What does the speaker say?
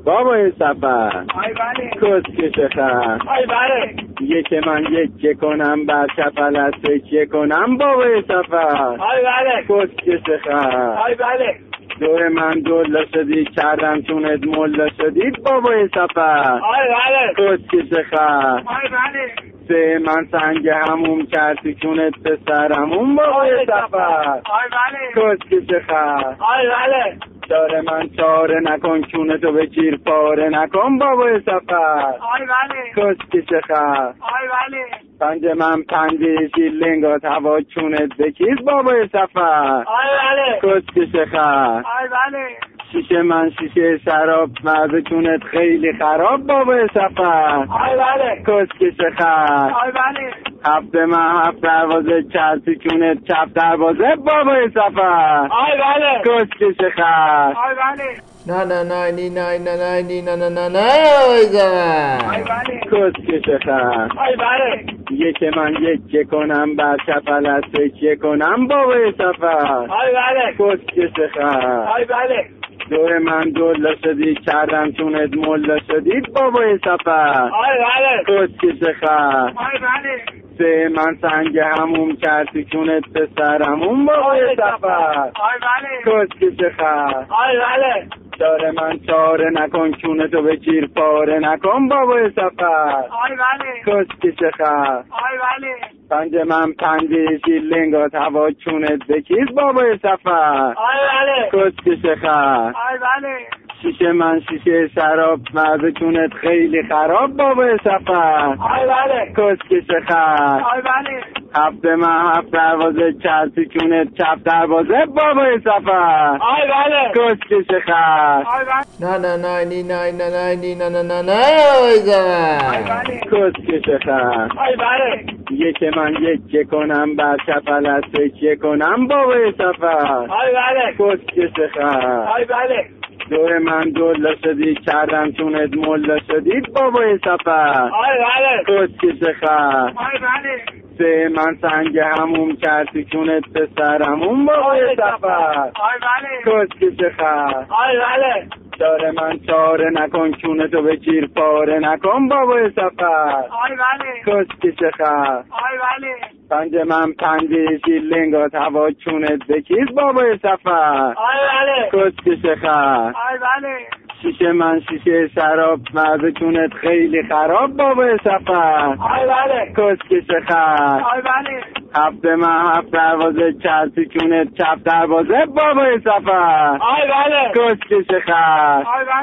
بابای سفر آی بله کسکش خر آی بله یک من یکه کنم بر چپلت تکیه کنم بابای سفر آی بله کسکش خر آی بله دور من دلا شدی کردم چونت ملا شدی بابای سفر آی بله کسکش خر آی بله سه من سنگ هموم کردی چونت پسرمون بابای سفر آی بله کسکش خر آی بله داره من چاره نکن چونتو بگیر پاره نکن بابای سفر آی بله کسکش خر آی بله پنج من پنجه شیلنگات هوا چونت بکیز بابای سفر آی بله کسکش خر آی بله شیشه من شیشه شراب مزه چونت خیلی خراب بابای سفر آی بله کسکش خر آی بله هفت من هفت دروازه چلسی چونت چپ دروازه بابای سفر آی بله کسکش خر آی بله نه نه نه نی نه نه نه نی نه نه نه نه آی بله کسکش خر آی بله یک من یکه کنم بر چپلت تکیه کنم بابای سفر آی بله کسکش خر آی بله دور من دلا شدی کردم چونت ملا شدی بابای سفر آی بله کسکش خر آی بله سه من سنگ هموم کردی چونت پسرمون بابای سفر آی بله کسکش خر آی بله داره من چاره نکن چونتو بگیر پاره نکن بابای سفر آی بله کسکش خر آی بله پنج من پنجه شیلنگات هوا چونت بکیز بابای سفر آی بله کسکش خر آی بله شیشه من شیشه شراب مزه چونت خیلی خراب بابای سفر آی بله کسکش خر آی بله هفت من هفت دروازه چلسی چونت چپ دروازه بابای سفر آی بله کسکش خر آی بله نه نه نه نی نه نه نه نی نه نه نه نه آی بله کسکش خر آی بله یک من یکه کنم بر چپلت تکیه کنم بابای سفر آی بله کسکش خر آی بله دور من دلا شدی کردم چونت ملا شدی بابای سفر آی بله کسکش خر آی بله سه من سنگ هموم کردی چونت پسرمون بابای سفر آی بله کسکش خر آی بله داره من چاره نکن چونتو بگیر پاره نکن بابای سفر آی بله کسکش خر آی بله پنج من پنجه شیلنگات هوا چونت بکیز بابای سفر آی بله کسکش خر آی بله شیشه من شیشه شراب مزه چونت خیلی خراب بابای سفر آی بله کسکش خر آی بله هفت من هفت دروازه چلسی چونت چپ دروازه بابای سفر آی بله کسکش خر آی بله